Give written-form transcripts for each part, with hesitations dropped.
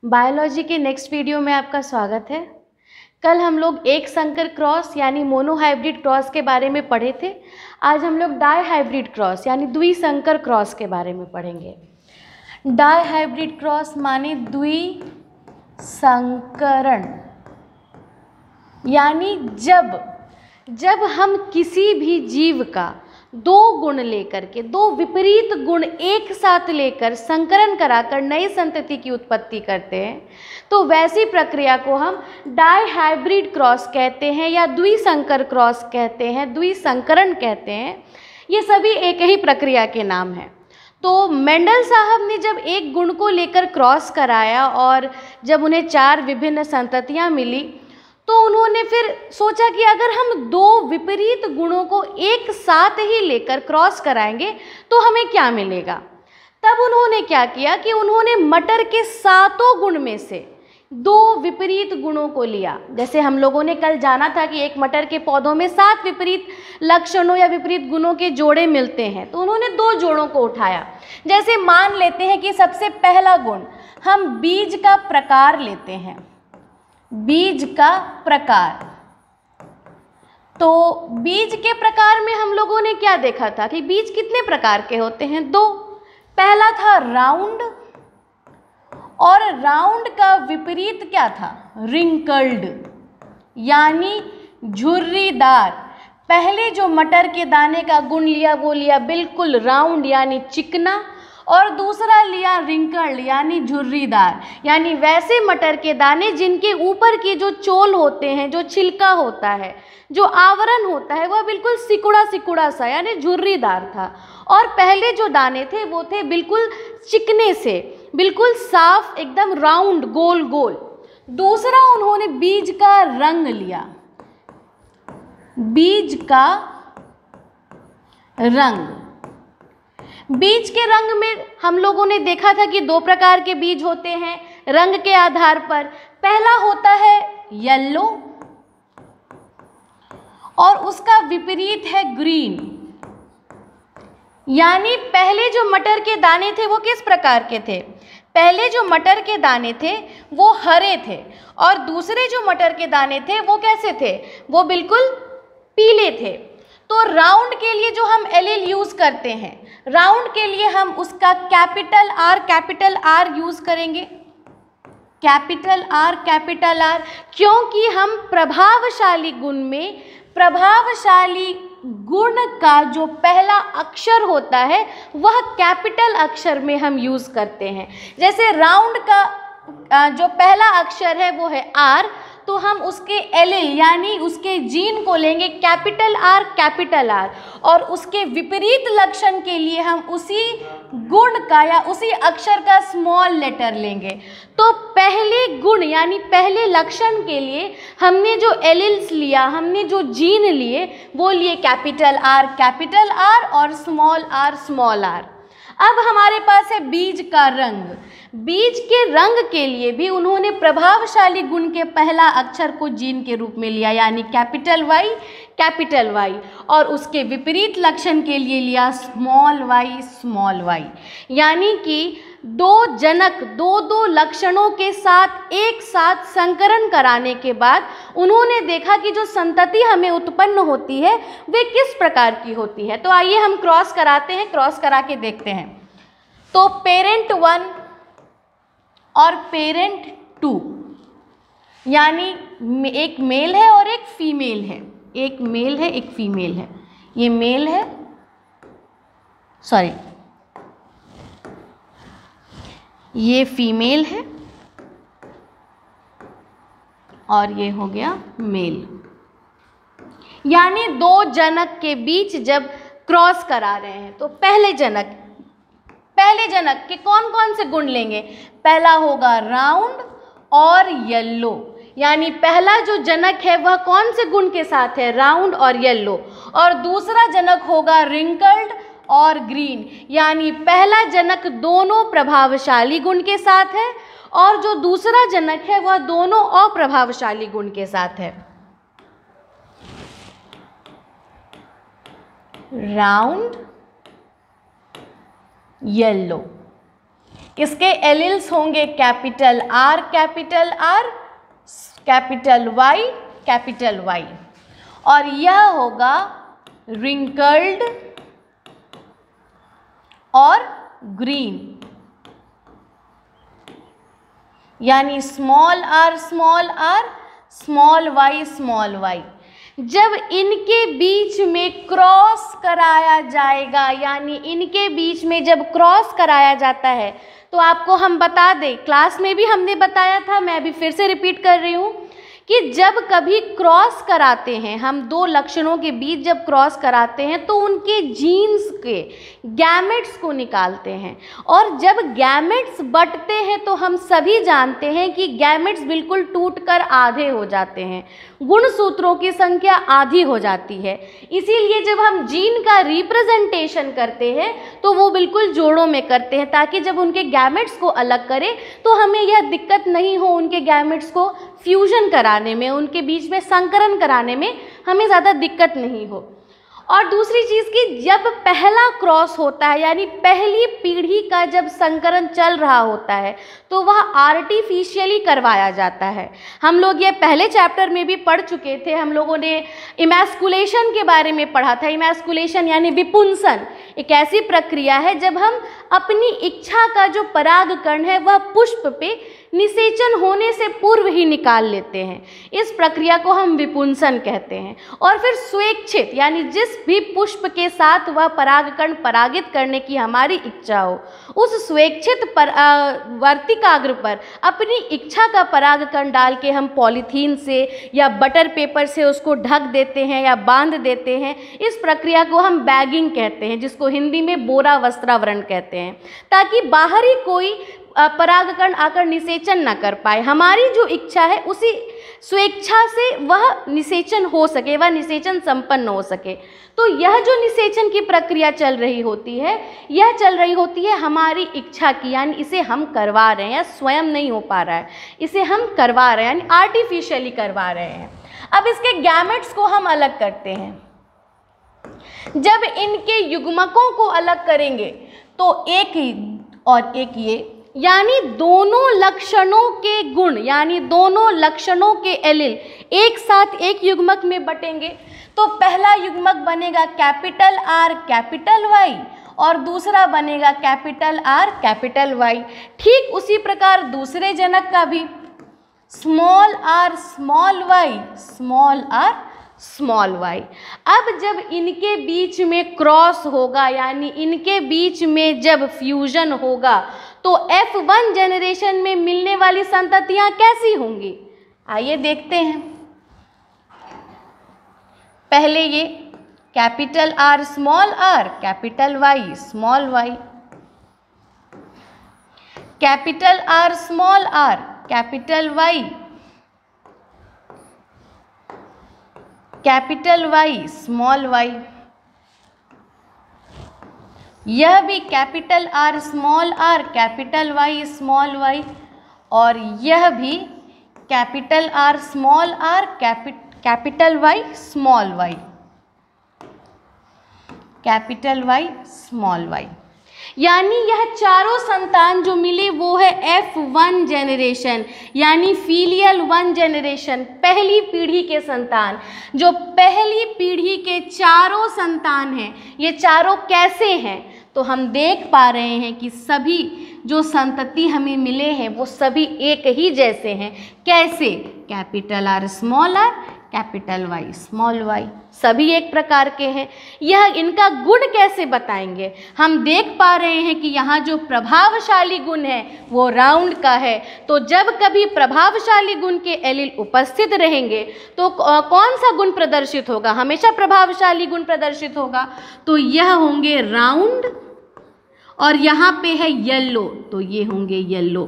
Biology के next video में आपका स्वागत है। कल हम लोग एक संकर क्रॉस यानी मोनोहाइब्रिड क्रॉस के बारे में पढ़े थे। आज हम लोग डाईहाइब्रिड क्रॉस यानी द्विसंकर क्रॉस के बारे में पढ़ेंगे। डाईहाइब्रिड क्रॉस माने द्विसंकरण, यानी जब हम किसी भी जीव का दो गुण लेकर के, दो विपरीत गुण एक साथ लेकर संकरण कराकर नई संतति की उत्पत्ति करते हैं, तो वैसी प्रक्रिया को हम डाईहाइब्रिड क्रॉस कहते हैं या द्विसंकर क्रॉस कहते हैं, द्विसंकरण कहते हैं। ये सभी एक ही प्रक्रिया के नाम हैं। तो मेंडल साहब ने जब एक गुण को लेकर क्रॉस कराया और जब उन्हें 4 विभिन्न संततियां मिली, तो उन्होंने फिर सोचा कि अगर हम दो विपरीत गुणों को एक साथ ही लेकर क्रॉस कराएंगे तो हमें क्या मिलेगा। तब उन्होंने क्या किया कि उन्होंने मटर के 7 गुण में से 2 विपरीत गुणों को लिया। जैसे हम लोगों ने कल जाना था कि एक मटर के पौधों में 7 विपरीत लक्षणों या विपरीत गुणों के जोड़े मिलते हैं, तो उन्होंने 2 जोड़ों को उठाया। जैसे मान लेते हैं कि सबसे पहला गुण हम बीज का प्रकार लेते हैं, बीज का प्रकार। तो बीज के प्रकार में हम लोगों ने क्या देखा था कि बीज कितने प्रकार के होते हैं? 2। पहला था राउंड, और राउंड का विपरीत क्या था? रिंकल्ड, यानी झुर्रीदार। पहले जो मटर के दाने का गुण लिया वो लिया बिल्कुल राउंड यानी चिकना, और दूसरा लिया रिंकल्ड यानी झुर्रीदार, यानी वैसे मटर के दाने जिनके ऊपर की जो चोल होते हैं, जो छिलका होता है, जो आवरण होता है, वह बिल्कुल सिकुड़ा सिकुड़ा सा यानी झुर्रीदार था। और पहले जो दाने थे वो थे बिल्कुल चिकने से, बिल्कुल साफ, एकदम राउंड, गोल गोल। दूसरा उन्होंने बीज का रंग लिया, बीज का रंग। बीज के रंग में हम लोगों ने देखा था कि 2 प्रकार के बीज होते हैं रंग के आधार पर। पहला होता है येलो और उसका विपरीत है ग्रीन। यानी पहले जो मटर के दाने थे वो किस प्रकार के थे? पहले जो मटर के दाने थे वो हरे थे, और दूसरे जो मटर के दाने थे वो कैसे थे? वो बिल्कुल पीले थे। तो राउंड के लिए जो हम एलील यूज करते हैं, राउंड के लिए हम उसका कैपिटल आर यूज करेंगे, कैपिटल आर, क्योंकि हम प्रभावशाली गुण में प्रभावशाली गुण का जो पहला अक्षर होता है वह कैपिटल अक्षर में हम यूज करते हैं। जैसे राउंड का जो पहला अक्षर है वो है आर, तो हम उसके एलील यानी उसके जीन को लेंगे कैपिटल आर, और उसके विपरीत लक्षण के लिए हम उसी गुण का या उसी अक्षर का स्मॉल लेटर लेंगे। तो पहले गुण यानी पहले लक्षण के लिए हमने जो एलील्स लिया, हमने जो जीन लिए वो लिए कैपिटल आर और स्मॉल आर। अब हमारे पास है बीज का रंग। बीज के रंग के लिए भी उन्होंने प्रभावशाली गुण के पहला अक्षर को जीन के रूप में लिया, यानी कैपिटल वाई, और उसके विपरीत लक्षण के लिए लिया स्मॉल वाई। यानी कि 2 जनक 2 लक्षणों के साथ एक साथ संकरण कराने के बाद उन्होंने देखा कि जो संतति हमें उत्पन्न होती है वे किस प्रकार की होती है। तो आइए हम क्रॉस कराते हैं, क्रॉस करा के देखते हैं। तो पेरेंट 1 और पेरेंट 2, यानी एक मेल है और एक फीमेल है, एक मेल है एक फीमेल है। ये मेल है, सॉरी ये फीमेल है, और ये हो गया मेल। यानी 2 जनक के बीच जब क्रॉस करा रहे हैं तो पहले जनक के कौन कौन से गुण लेंगे? पहला होगा राउंड और येलो, यानी पहला जो जनक है वह कौन से गुण के साथ है? राउंड और येलो। और दूसरा जनक होगा रिंकल्ड और ग्रीन, यानी पहला जनक दोनों प्रभावशाली गुण के साथ है और जो दूसरा जनक है वह दोनों अप्रभावशाली गुण के साथ है। Round yellow. इसके एलिल्स होंगे capital R, capital Y, capital Y, और यह होगा रिंकल्ड और ग्रीन, यानी स्मॉल r, स्मॉल y। जब इनके बीच में क्रॉस कराया जाएगा, यानी इनके बीच में जब क्रॉस कराया जाता है, तो आपको हम बता दें, क्लास में भी हमने बताया था, मैं अभी फिर से रिपीट कर रही हूँ कि जब कभी क्रॉस कराते हैं हम दो लक्षणों के बीच जब क्रॉस कराते हैं तो उनके जीन्स के गैमेट्स को निकालते हैं, और जब गैमेट्स बंटते हैं तो हम सभी जानते हैं कि गैमेट्स बिल्कुल टूटकर आधे हो जाते हैं, गुणसूत्रों की संख्या आधी हो जाती है। इसीलिए जब हम जीन का रिप्रेजेंटेशन करते हैं तो वो बिल्कुल जोड़ों में करते हैं, ताकि जब उनके गैमेट्स को अलग करें तो हमें यह दिक्कत नहीं हो, उनके गैमेट्स को फ्यूजन कराने में, उनके बीच में संकरण कराने में हमें ज़्यादा दिक्कत नहीं हो। और दूसरी चीज़ कि जब पहला क्रॉस होता है, यानी पहली पीढ़ी का जब संकरण चल रहा होता है, तो वह आर्टिफिशियली करवाया जाता है। हम लोग ये पहले चैप्टर में भी पढ़ चुके थे, हम लोगों ने इमैस्कुलेशन के बारे में पढ़ा था। इमैस्कुलेशन यानी विपुंसन एक ऐसी प्रक्रिया है जब हम अपनी इच्छा का जो परागकण है वह पुष्प पे निषेचन होने से पूर्व ही निकाल लेते हैं। इस प्रक्रिया को हम विपुंसन कहते हैं। और फिर स्वेच्छित, यानी जिस भी पुष्प के साथ वह परागकण परागित करने की हमारी इच्छा हो, उस स्वेच्छित वर्तिकाग्र पर अपनी इच्छा का परागकण डाल के हम पॉलीथीन से या बटर पेपर से उसको ढक देते हैं या बांध देते हैं। इस प्रक्रिया को हम बैगिंग कहते हैं, जिसको हिंदी में बोरा वस्त्रावरण कहते हैं, ताकि बाहरी कोई परागकण आकर निषेचन न कर पाए। हमारी जो इच्छा है उसी स्वेच्छा से वह निषेचन हो सके, वह निषेचन संपन्न हो सके। तो यह जो निषेचन की प्रक्रिया चल रही होती है, यह चल रही होती है हमारी इच्छा की, यानी इसे हम करवा रहे हैं, या स्वयं नहीं हो पा रहा है, इसे हम करवा रहे हैं, यानी आर्टिफिशियली करवा रहे हैं। अब इसके गैमेट्स को हम अलग करते हैं। जब इनके युग्मकों को अलग करेंगे तो एक ही और एक ये, यानी दोनों लक्षणों के गुण, यानी दोनों लक्षणों के एलिल एक साथ एक युग्मक में बटेंगे। तो पहला युग्मक बनेगा कैपिटल R कैपिटल Y, और दूसरा बनेगा कैपिटल R कैपिटल Y। ठीक उसी प्रकार दूसरे जनक का भी small r small y, small r small y। अब जब इनके बीच में क्रॉस होगा, यानी इनके बीच में जब फ्यूजन होगा, तो F1 जनरेशन में मिलने वाली संततियां कैसी होंगी, आइए देखते हैं। पहले ये capital R small r capital Y small y, capital R small r capital Y, capital Y small y, यह भी capital R small r capital Y small y, और यह भी capital R small r capital Y small y, capital Y small y। यानी यह चारों संतान जो मिले वो है F1 जनरेशन, यानी फीलियल 1 जनरेशन, पहली पीढ़ी के संतान। जो पहली पीढ़ी के चारों संतान हैं, ये चारों कैसे हैं, तो हम देख पा रहे हैं कि सभी जो संतति हमें मिले हैं वो सभी एक ही जैसे हैं। कैसे? Capital R small r capital Y small y, सभी एक प्रकार के हैं। यह इनका गुण कैसे बताएंगे? हम देख पा रहे हैं कि यहाँ जो प्रभावशाली गुण है वो राउंड का है। तो जब कभी प्रभावशाली गुण के एलील उपस्थित रहेंगे तो कौन सा गुण प्रदर्शित होगा? हमेशा प्रभावशाली गुण प्रदर्शित होगा। तो यह होंगे राउंड, और यहाँ पे है येलो, तो ये होंगे येलो।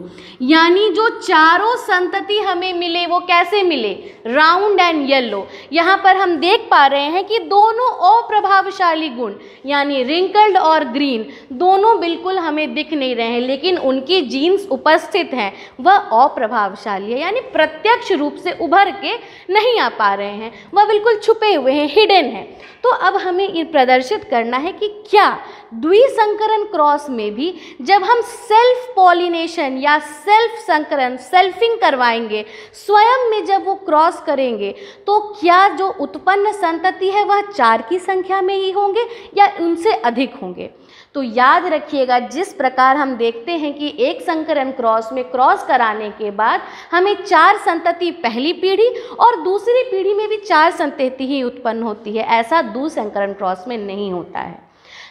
यानी जो चारों संतति हमें मिले वो कैसे मिले? Round and yellow. यहाँ पर हम देख पा रहे हैं कि दोनों अप्रभावशाली गुण यानी रिंकल्ड और ग्रीन दोनों बिल्कुल हमें दिख नहीं रहे हैं, लेकिन उनकी जीन्स उपस्थित हैं, वह अप्रभावशाली है, यानी प्रत्यक्ष रूप से उभर के नहीं आ पा रहे हैं, वह बिल्कुल छुपे हुए हैं, हिडन है। तो अब हमें ये प्रदर्शित करना है कि क्या द्विसंकरण क्रॉस क्रॉस में भी जब हम सेल्फ पॉलिनेशन या सेल्फ संकरण, सेल्फिंग करवाएंगे, स्वयं में जब वो क्रॉस करेंगे, तो क्या जो उत्पन्न संतति है वह 4 की संख्या में ही होंगे या उनसे अधिक होंगे। तो याद रखिएगा, जिस प्रकार हम देखते हैं कि एक संकरण क्रॉस में क्रॉस कराने के बाद हमें 4 संतति पहली पीढ़ी और दूसरी पीढ़ी में भी 4 संतति ही उत्पन्न होती है, ऐसा द्विसंकरण क्रॉस में नहीं होता है।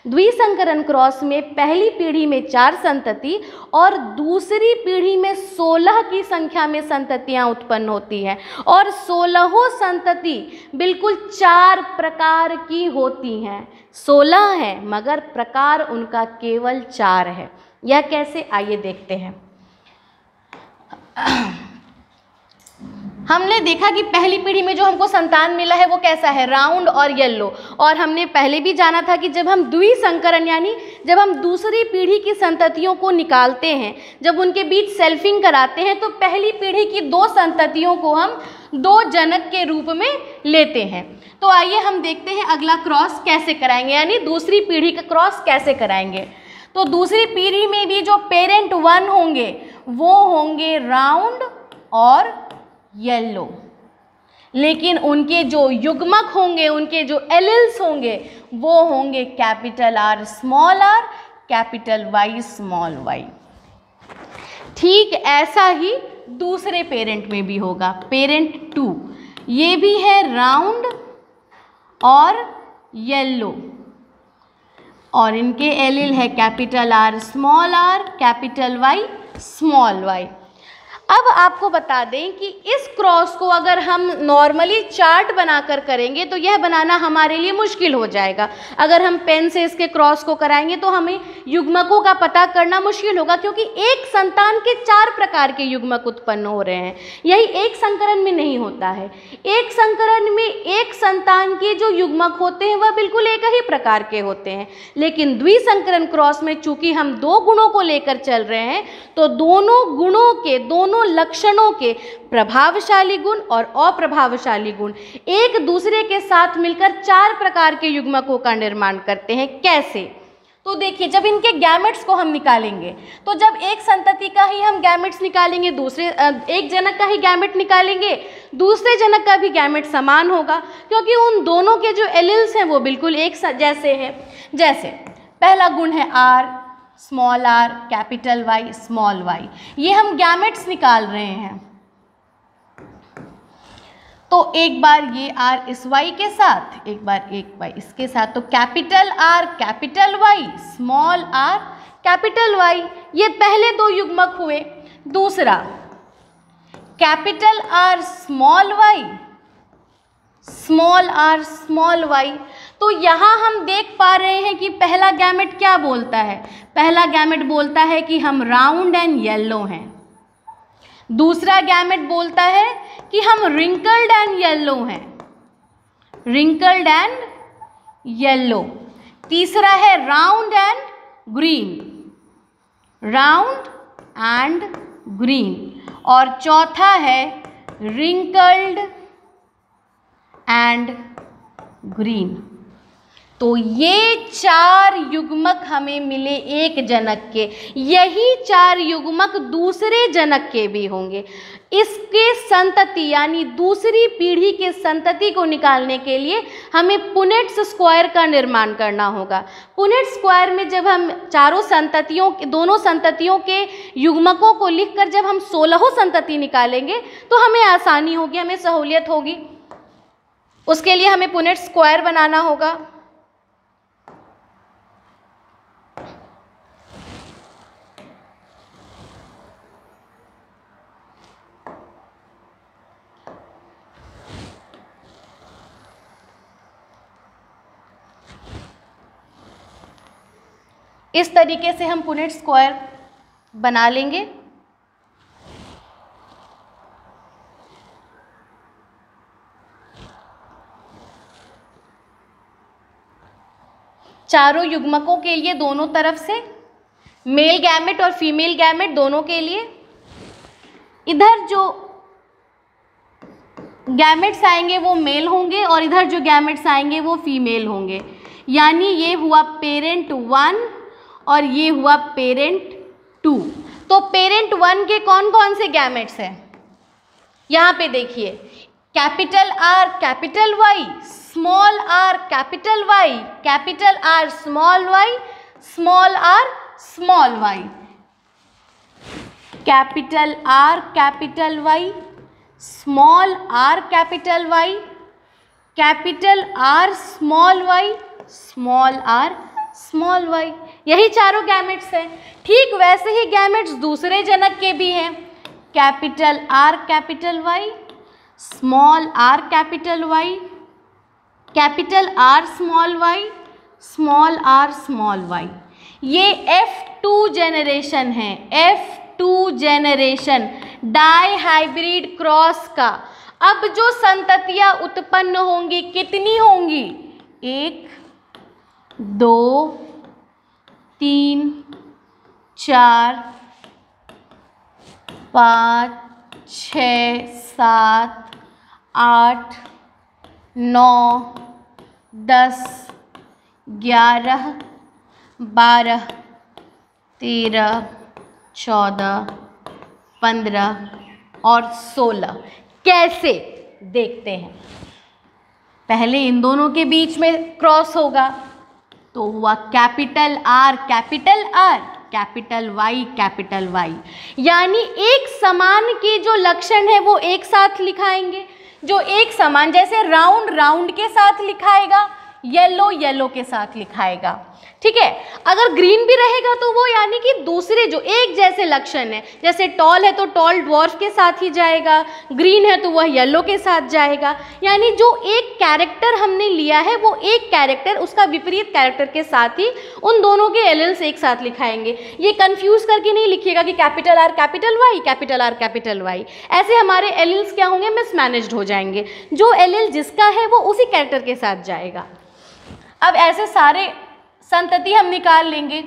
द्विसंकरण क्रॉस में पहली पीढ़ी में 4 संतति और दूसरी पीढ़ी में 16 की संख्या में संततियां उत्पन्न होती हैं और 16 संतति बिल्कुल 4 प्रकार की होती हैं। 16 है मगर प्रकार उनका केवल 4 है। यह कैसे, आइए देखते हैं। हमने देखा कि पहली पीढ़ी में जो हमको संतान मिला है वो कैसा है, राउंड और येलो। और हमने पहले भी जाना था कि जब हम द्विसंकरण यानी जब हम दूसरी पीढ़ी की संततियों को निकालते हैं, जब उनके बीच सेल्फिंग कराते हैं, तो पहली पीढ़ी की 2 संततियों को हम 2 जनक के रूप में लेते हैं। तो आइए हम देखते हैं अगला क्रॉस कैसे कराएंगे, यानी दूसरी पीढ़ी का क्रॉस कैसे कराएंगे। तो दूसरी पीढ़ी में भी जो पेरेंट 1 होंगे वो होंगे राउंड और येलो, लेकिन उनके जो युग्मक होंगे, उनके जो एलिल्स होंगे वो होंगे capital R small r, capital Y small y। ठीक ऐसा ही दूसरे पेरेंट में भी होगा। पेरेंट 2 ये भी है राउंड और येलो और इनके एलिल है capital R small r, capital Y small y। अब आपको बता दें कि इस क्रॉस को अगर हम नॉर्मली चार्ट बनाकर करेंगे तो यह बनाना हमारे लिए मुश्किल हो जाएगा। अगर हम पेन से इसके क्रॉस को कराएंगे तो हमें युग्मकों का पता करना मुश्किल होगा, क्योंकि एक संतान के 4 प्रकार के युग्मक उत्पन्न हो रहे हैं। यही एक संकरण में नहीं होता है। एक संकरण में एक संतान के जो युग्मक होते हैं वह बिल्कुल एक ही प्रकार के होते हैं, लेकिन द्विसंकरण क्रॉस में चूंकि हम 2 गुणों को लेकर चल रहे हैं तो दोनों गुणों के, दोनों लक्षणों के प्रभावशाली गुण और अप्रभावशाली गुण एक दूसरे के साथ मिलकर 4 प्रकार के युग्मकों का निर्माण करते हैं। कैसे? तो देखिए, जब इनके गैमेट्स को हम निकालेंगे, तो जब एक संतति का ही हम गैमेट्स निकालेंगे, दूसरे एक जनक का ही गैमेट निकालेंगे, दूसरे जनक का भी गैमेट समान होगा, क्योंकि उन दोनों के जो एलिल्स हैं वो बिल्कुल एक जैसे हैं। जैसे पहला गुण है R small r, capital Y small y। ये हम गैमेट्स निकाल रहे हैं, तो एक बार ये R इस Y के साथ, एक बार एक Y इसके साथ, तो capital R capital Y small r capital Y, ये पहले 2 युग्मक हुए। दूसरा capital R small y small r small y। तो यहाँ हम देख पा रहे हैं कि पहला गैमेट क्या बोलता है, पहला गैमेट बोलता है कि हम राउंड एंड येलो हैं। दूसरा गैमेट बोलता है कि हम रिंकल्ड एंड येलो हैं, रिंकल्ड एंड येलो। तीसरा है round and green, round and green. और चौथा है रिंकल्ड एंड ग्रीन। तो ये 4 युग्मक हमें मिले एक जनक के, यही 4 युग्मक दूसरे जनक के भी होंगे। इसके संतति यानी दूसरी पीढ़ी के संतति को निकालने के लिए हमें पुनेट्स स्क्वायर का निर्माण करना होगा। पुनेट्स स्क्वायर में जब हम चारों संततियों, दोनों संततियों के युग्मकों को लिखकर जब हम 16 संतति निकालेंगे तो हमें आसानी होगी, हमें सहूलियत होगी। उसके लिए हमें पुनेट्स स्क्वायर बनाना होगा। इस तरीके से हम पुनेट स्क्वायर बना लेंगे। चारों युग्मकों के लिए दोनों तरफ से, मेल गैमेट और फीमेल गैमेट दोनों के लिए, इधर जो गैमेट्स आएंगे वो मेल होंगे और इधर जो गैमेट्स आएंगे वो फीमेल होंगे। यानी ये हुआ पेरेंट 1 और ये हुआ पेरेंट 2। तो पेरेंट 1 के कौन कौन से गैमेट्स हैं? यहाँ पे देखिए, capital R capital Y, small R capital Y, capital R small Y, small R small Y, capital R capital Y, small R capital Y, capital R small Y, small R small Y. यही चारों gametes हैं। ठीक वैसे ही gametes दूसरे जनक के भी हैं। Capital R capital Y, small R capital Y, capital R small Y, small R small Y. ये F2 जेनरेशन है, F2 generation die hybrid cross का। अब जो संततियां उत्पन्न होंगी कितनी होंगी? 1 2 3 4 5 6 7 8 9 10 11 12 13 14 15 और 16। कैसे देखते हैं? पहले इन दोनों के बीच में क्रॉस होगा तो हुआ capital R capital R, capital Y capital Y. यानी एक समान के जो लक्षण है वो एक साथ लिखाएंगे। जो एक समान, जैसे राउंड राउंड के साथ लिखाएगा, येलो येलो के साथ लिखाएगा। ठीक है। अगर ग्रीन भी रहेगा तो वो यानी कि दूसरे जो एक जैसे लक्षण है, जैसे टॉल है तो टॉल ड्वार्फ के साथ ही जाएगा, ग्रीन है तो वह येलो के साथ जाएगा। यानी जो एक कैरेक्टर हमने लिया है वो एक कैरेक्टर उसका विपरीत कैरेक्टर के साथ ही उन दोनों के एलिल्स एक साथ लिखाएंगे। ये कंफ्यूज करके नहीं लिखिएगा कि capital R capital Y, capital R capital Y. ऐसे हमारे एलिल्स क्या होंगे? मिसमैनेज्ड हो जाएंगे। जो एलिल जिसका है वो उसी कैरेक्टर के साथ जाएगा। अब ऐसे सारे संतति हम निकाल लेंगे।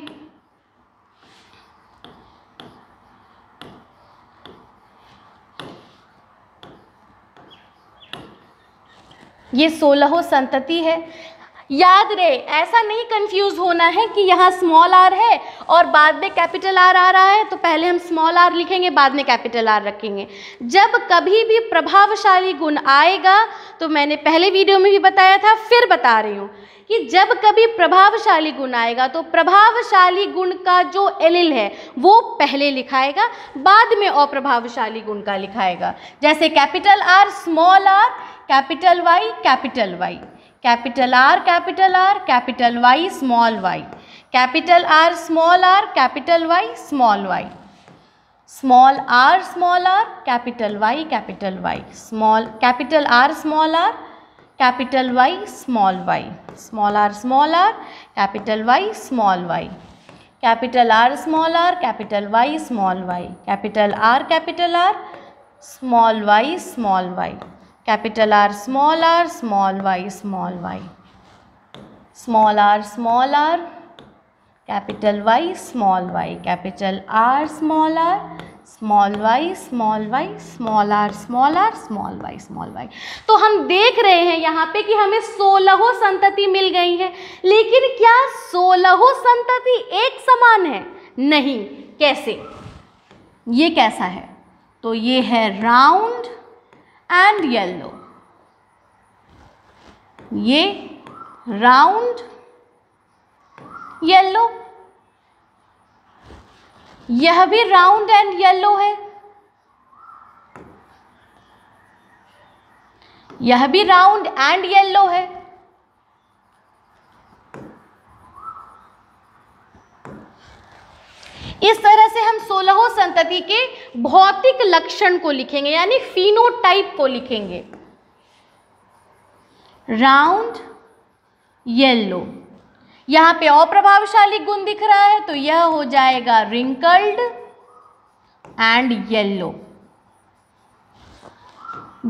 ये 16 संतति है। याद रहे, ऐसा नहीं कंफ्यूज होना है कि यहाँ स्मॉल आर है और बाद में कैपिटल आर आ रहा है तो पहले हम स्मॉल आर लिखेंगे बाद में कैपिटल आर रखेंगे। जब कभी भी प्रभावशाली गुण आएगा, तो मैंने पहले वीडियो में भी बताया था, फिर बता रही हूँ कि जब कभी प्रभावशाली गुण आएगा तो प्रभावशाली गुण का जो एलिल है वो पहले लिखाएगा, बाद में अप्रभावशाली गुण का लिखाएगा। जैसे capital R small R, capital Y capital Y, capital R capital R, capital Y small Y, capital R small R, capital Y small Y, small R capital Y, small capital R small R, capital Y small Y, small R capital Y small Y, capital R capital Y small Y, capital R small Y small Y, capital R small Y small Y, small R capital Y small Y, capital R small Y small Y, small R small Y small Y. तो हम देख रहे हैं यहाँ पे कि हमें 16 संतति मिल गई है। लेकिन क्या 16 संतति एक समान है? नहीं। कैसे? ये कैसा है? तो ये है राउंड एंड येलो। ये राउंड येलो, यह भी राउंड एंड येलो है, यह भी राउंड एंड येलो है। इस तरह से हम 16 संतति के भौतिक लक्षण को लिखेंगे, यानी फिनोटाइप को लिखेंगे। राउंड येलो, यहाँ पे अप्रभावशाली गुण दिख रहा है तो यह हो जाएगा रिंकल्ड एंड येलो।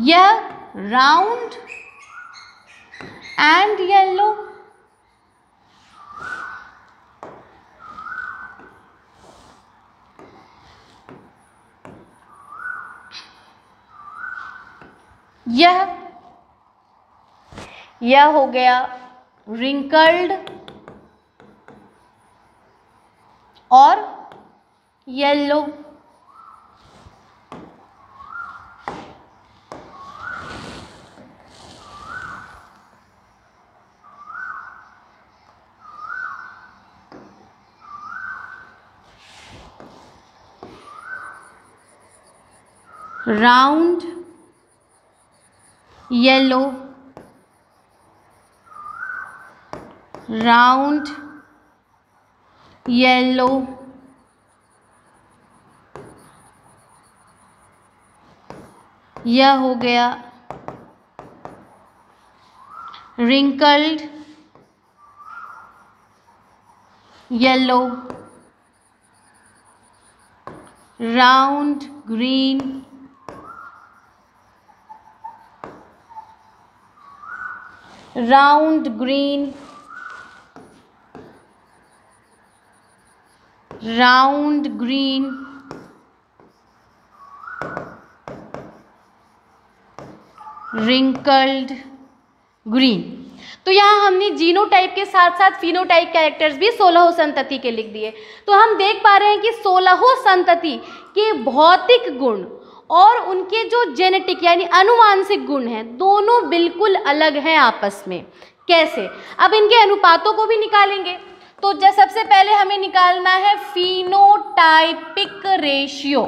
यह राउंड एंड येलो, यह हो गया wrinkled yellow, round yellow, round yellow, यह हो गया wrinkled yellow, round green, round green, round green, wrinkled green. तो यहाँ हमने जीनोटाइप के साथ साथ फिनोटाइप कैरेक्टर्स भी 16 संतति के लिख दिए। तो हम देख पा रहे हैं कि 16 संतति के भौतिक गुण और उनके जो जेनेटिक यानी आनुवांशिक गुण हैं दोनों बिल्कुल अलग हैं आपस में। कैसे? अब इनके अनुपातों को भी निकालेंगे। तो सबसे पहले हमें निकालना है फिनोटाइपिक रेशियो।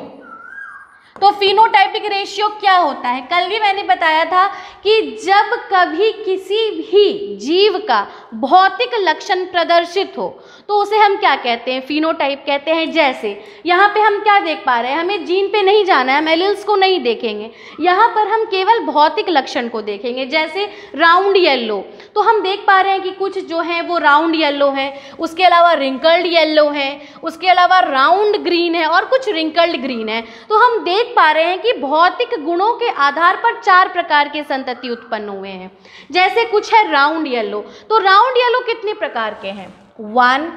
तो फिनोटाइपिक रेशियो क्या होता है? कल भी मैंने बताया था कि जब कभी किसी भी जीव का भौतिक लक्षण प्रदर्शित हो तो उसे हम क्या कहते हैं? फिनोटाइप कहते हैं। जैसे यहाँ पे हम क्या देख पा रहे हैं, हमें जीन पे नहीं जाना है, हम एलील्स को नहीं देखेंगे, यहाँ पर हम केवल भौतिक लक्षण को देखेंगे। जैसे राउंड येलो, तो हम देख पा रहे हैं कि कुछ जो है वो राउंड येलो है, उसके अलावा रिंकल्ड येलो है, उसके अलावा राउंड ग्रीन है और कुछ रिंकल्ड ग्रीन है। तो हम देख पा रहे हैं कि भौतिक गुणों के आधार पर 4 प्रकार के संतति उत्पन्न हुए हैं। जैसे कुछ है राउंड येलो, तो राउंड येलो कितने प्रकार के हैं? 1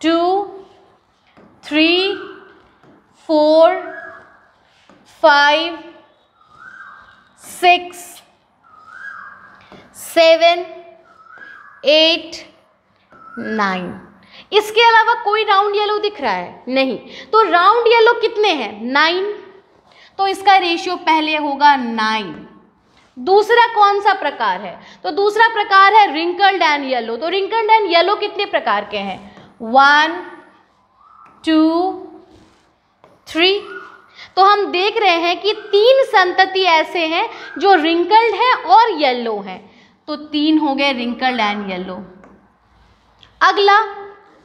2 3 4 5 6 7 8 9। इसके अलावा कोई राउंड येलो दिख रहा है? नहीं। तो राउंड येलो कितने हैं? 9। तो इसका रेशियो पहले होगा 9। दूसरा कौन सा प्रकार है? तो दूसरा प्रकार है रिंकल्ड एंड येलो। तो रिंकल्ड एंड येलो कितने प्रकार के हैं? 1 2 3। तो हम देख रहे हैं कि 3 संतति ऐसे हैं जो रिंकल्ड हैं और येलो हैं। तो 3 हो गए रिंकल्ड एंड येलो।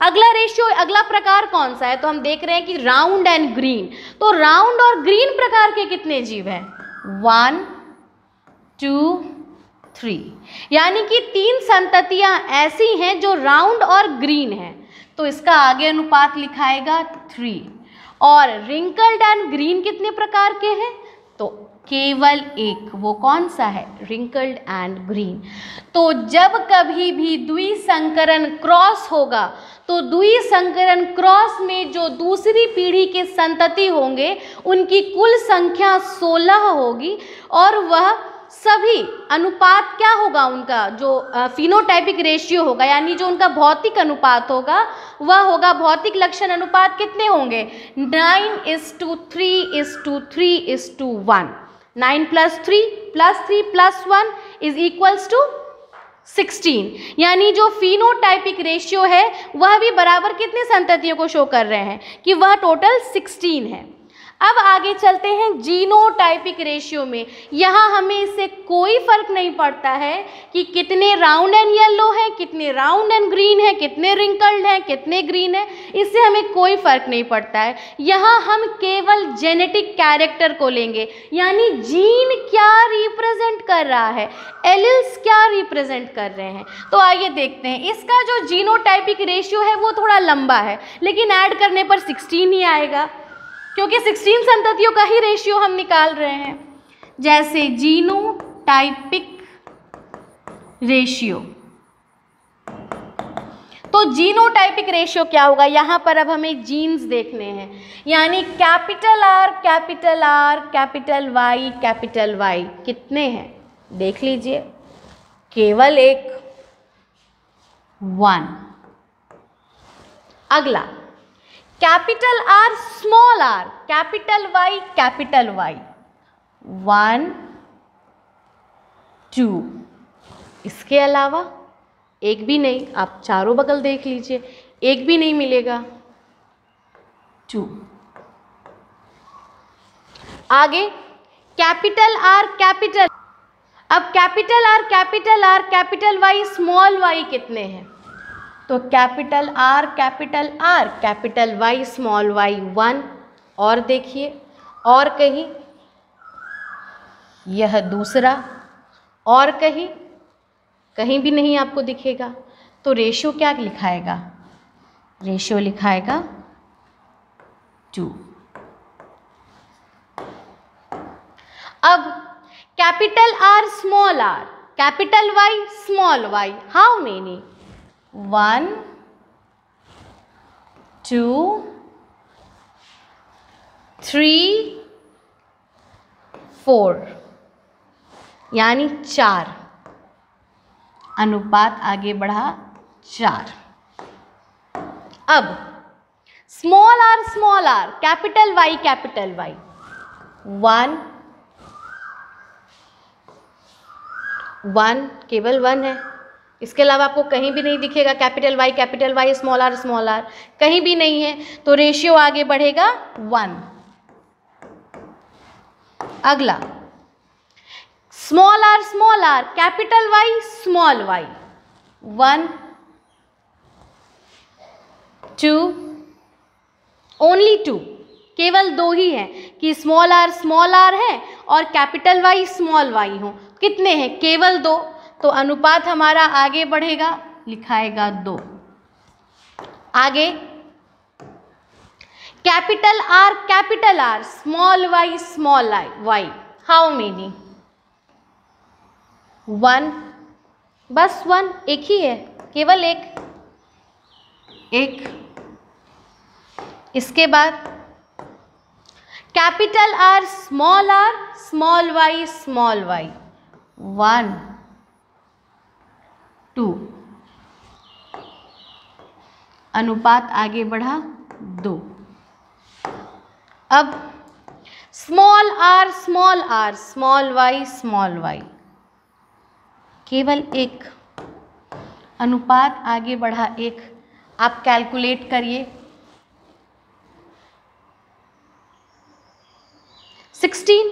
अगला रेशियो, अगला प्रकार कौन सा है? तो हम देख रहे हैं कि राउंड एंड ग्रीन। तो राउंड और ग्रीन प्रकार के कितने जीव हैं? 1 2 3। यानी कि 3 संततियां ऐसी हैं जो राउंड और ग्रीन हैं। तो इसका आगे अनुपात लिखाएगा 3। और रिंकल्ड एंड ग्रीन कितने प्रकार के हैं? तो केवल एक। वो कौन सा है? Wrinkled and green. तो जब कभी भी द्विसंकरण क्रॉस होगा तो द्विसंकरण क्रॉस में जो दूसरी पीढ़ी के संतति होंगे उनकी कुल संख्या 16 होगी और वह सभी अनुपात क्या होगा? उनका जो फिनोटाइपिक रेशियो होगा यानी जो उनका भौतिक अनुपात होगा वह होगा, भौतिक लक्षण अनुपात कितने होंगे? 9:3:3:1। 9 + 3 + 3 + 1 = 16। यानी जो फिनोटाइपिक रेशियो है वह भी बराबर कितने संततियों को शो कर रहे हैं कि वह टोटल 16 है। अब आगे चलते हैं जीनोटाइपिक रेशियो में। यहाँ हमें इससे कोई फर्क नहीं पड़ता है कि कितने राउंड एंड येलो हैं, कितने राउंड एंड ग्रीन हैं, कितने रिंकल्ड हैं, कितने ग्रीन हैं, इससे हमें कोई फर्क नहीं पड़ता है। यहाँ हम केवल जेनेटिक कैरेक्टर को लेंगे, यानी जीन क्या रिप्रेजेंट कर रहा है, एलिल्स क्या रिप्रेजेंट कर रहे हैं। तो आइए देखते हैं। इसका जो जीनोटाइपिक रेशियो है वो थोड़ा लंबा है, लेकिन ऐड करने पर 16 ही आएगा क्योंकि 16 संततियों का ही रेशियो हम निकाल रहे हैं। जैसे जीनोटाइपिक रेशियो, तो जीनोटाइपिक रेशियो क्या होगा? यहाँ पर अब हमें जीन्स देखने हैं, यानी capital R, capital R, capital Y, capital Y कितने हैं? देख लीजिए, केवल एक, 1। अगला capital R small R, capital Y capital Y, 1 2, इसके अलावा एक भी नहीं, आप चारों बगल देख लीजिए, एक भी नहीं मिलेगा, 2। आगे कैपिटल आर कैपिटल, अब capital R capital Y small Y कितने हैं? तो capital R capital Y small Y 1। और देखिए, और कहीं, यह दूसरा, और कहीं, कहीं भी नहीं आपको दिखेगा। तो रेशियो क्या लिखाएगा? रेशियो लिखाएगा 2। अब capital R capital Y small Y, how many? 1 2 3 4, यानी 4, अनुपात आगे बढ़ा 4। अब स्मॉल आर कैपिटल वाई 1 केवल 1 है, इसके अलावा आपको कहीं भी नहीं दिखेगा। कैपिटल वाई स्मॉल आर कहीं भी नहीं है, तो रेशियो आगे बढ़ेगा 1। अगला small R capital Y small Y, 1 2, only 2, केवल 2 ही हैं कि स्मॉल आर है और कैपिटल वाई स्मॉल वाई हो। कितने हैं? केवल 2, तो अनुपात हमारा आगे बढ़ेगा, लिखाएगा 2। आगे capital R small Y, how many? 1, बस 1, एक ही है, केवल एक। इसके बाद कैपिटल आर स्मॉल वाई 1 2, अनुपात आगे बढ़ा 2। अब स्मॉल आर स्मॉल वाई, केवल एक, अनुपात आगे बढ़ा 1। आप कैलकुलेट करिए, 16,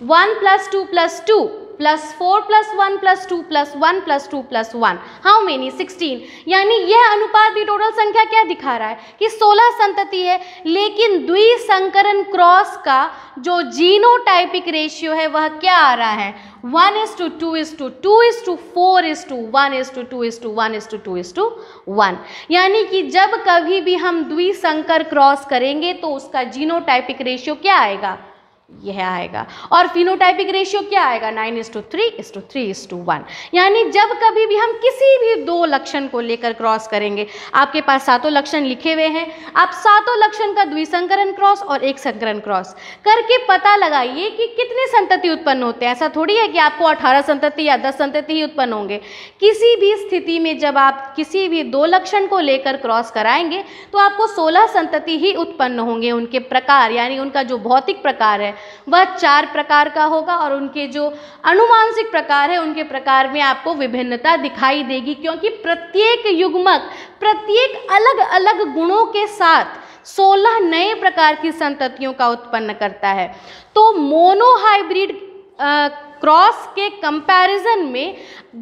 1 + 2 + 2 + 4 + 1 + 2 + 1 + 2 + 1, हाउ मेनी? 16। यानी यह अनुपात भी टोटल संख्या क्या दिखा रहा है कि 16 संतति है, लेकिन द्विसंकरण क्रॉस का जो जीनोटाइपिक रेशियो है वह क्या आ रहा है? 1:2:2:4:1:2:1:2:1, यानी कि जब कभी भी हम द्विसंकर क्रॉस करेंगे तो उसका जीनोटाइपिक रेशियो क्या आएगा? यह आएगा। और फिनोटाइपिक रेशियो क्या आएगा? 9:3:3:1। यानी जब कभी भी हम किसी भी 2 लक्षण को लेकर क्रॉस करेंगे, आपके पास 7 लक्षण लिखे हुए हैं, आप 7 लक्षण का द्विसंकरण क्रॉस और एक संकरण क्रॉस करके पता लगाइए कि कितने संतति उत्पन्न होते हैं। ऐसा थोड़ी है कि आपको 18 संतति या 10 संतति ही उत्पन्न होंगे। किसी भी स्थिति में जब आप किसी भी 2 लक्षण को लेकर क्रॉस कराएंगे तो आपको 16 संतति ही उत्पन्न होंगे। उनके प्रकार यानी उनका जो भौतिक प्रकार है वह 4 प्रकार का होगा, और उनके जो आनुवांशिक प्रकार है उनके प्रकार में आपको विभिन्नता दिखाई देगी, क्योंकि प्रत्येक युग्मक प्रत्येक अलग अलग गुणों के साथ 16 नए प्रकार की संततियों का उत्पन्न करता है। तो मोनोहाइब्रिड क्रॉस के कंपैरिजन में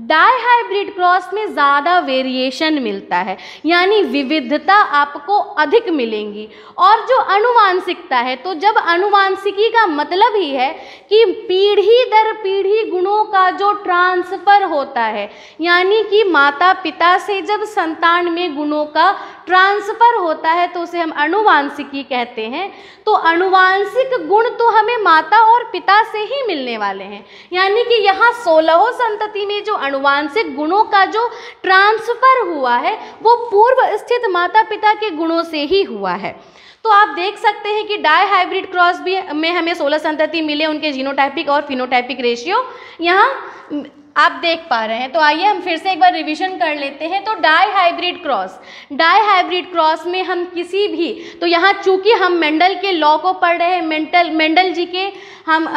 डाइहाइब्रिड क्रॉस में ज़्यादा वेरिएशन मिलता है, यानी विविधता आपको अधिक मिलेंगी। और जो आनुवांशिकता है, तो जब आनुवांशिकी का मतलब ही है कि पीढ़ी दर पीढ़ी गुणों का जो ट्रांसफ़र होता है, यानी कि माता पिता से जब संतान में गुणों का ट्रांसफ़र होता है तो उसे हम आनुवांशिकी कहते हैं। तो आनुवांशिक गुण तो हमें माता और पिता से ही मिलने वाले हैं, यानी कि यहाँ 16 संतति में जो आनुवांशिक गुणों का जो ट्रांसफ़र हुआ है वो पूर्व स्थित माता पिता के गुणों से ही हुआ है। तो आप देख सकते हैं कि डाइहाइब्रिड क्रॉस भी में हमें 16 संतति मिले, उनके जीनोटाइपिक और फिनोटाइपिक रेशियो यहाँ आप देख पा रहे हैं। तो आइए हम फिर से एक बार रिवीजन कर लेते हैं। तो डाई हाइब्रिड क्रॉस में हम किसी भी, तो यहाँ चूंकि हम मेंडल के लॉ को पढ़ रहे हैं, मेंडल जी के हम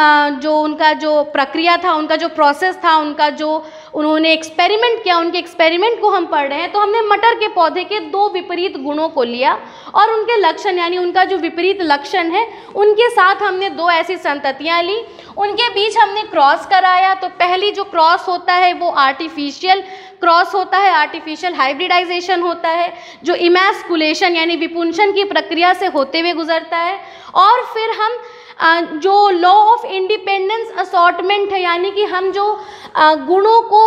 जो उनका जो प्रक्रिया था, उनका जो प्रोसेस था, उनका जो उन्होंने एक्सपेरिमेंट किया, उनके एक्सपेरिमेंट को हम पढ़ रहे हैं। तो हमने मटर के पौधे के 2 विपरीत गुणों को लिया और उनके लक्षण यानी उनका जो विपरीत लक्षण है उनके साथ हमने 2 ऐसी संततियाँ ली, उनके बीच हमने क्रॉस कराया। तो पहली जो क्रॉस होता है वो आर्टिफिशियल क्रॉस होता है, आर्टिफिशियल हाइब्रिडाइजेशन होता है, जो इमैस्कुलेशन यानी विपुंसन की प्रक्रिया से होते हुए गुजरता है। और फिर हम जो लॉ ऑफ इंडिपेंडेंस असॉर्टमेंट है, यानी कि हम जो गुणों को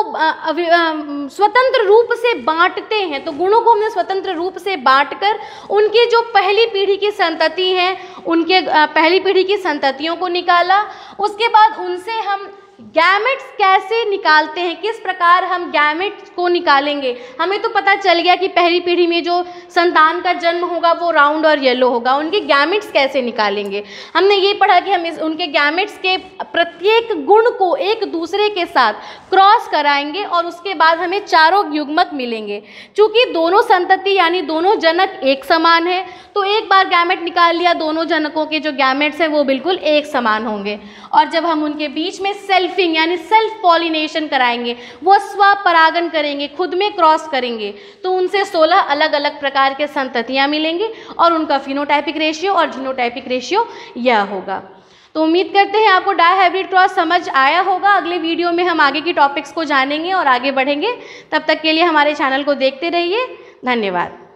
स्वतंत्र रूप से बांटते हैं, तो गुणों को हमने स्वतंत्र रूप से बांटकर उनकी जो पहली पीढ़ी की संतति है, उनके पहली पीढ़ी की संततियों को निकाला। उसके बाद उनसे हम गैमेट्स कैसे निकालते हैं, किस प्रकार हम गैमेट्स को निकालेंगे। हमें तो पता चल गया कि पहली पीढ़ी में जो संतान का जन्म होगा वो राउंड और येलो होगा, उनके गैमेट्स कैसे निकालेंगे। हमने ये पढ़ा कि हम उनके गैमेट्स के प्रत्येक गुण को एक दूसरे के साथ क्रॉस कराएंगे और उसके बाद हमें 4 युग्मक मिलेंगे। चूँकि दोनों संतति यानी दोनों जनक एक समान है, तो एक बार गैमेट निकाल लिया, दोनों जनकों के जो गैमेट्स हैं वो बिल्कुल एक समान होंगे। और जब हम उनके बीच में सेल्फिंग यानी सेल्फ पॉलिनेशन कराएंगे, वो स्वपरागन करेंगे, खुद में क्रॉस करेंगे, तो उनसे 16 अलग अलग प्रकार के संततियाँ मिलेंगी और उनका फिनोटाइपिक रेशियो और जीनोटाइपिक रेशियो यह होगा। तो उम्मीद करते हैं आपको डाई हाइब्रिड क्रॉस समझ आया होगा। अगले वीडियो में हम आगे की टॉपिक्स को जानेंगे और आगे बढ़ेंगे। तब तक के लिए हमारे चैनल को देखते रहिए। धन्यवाद।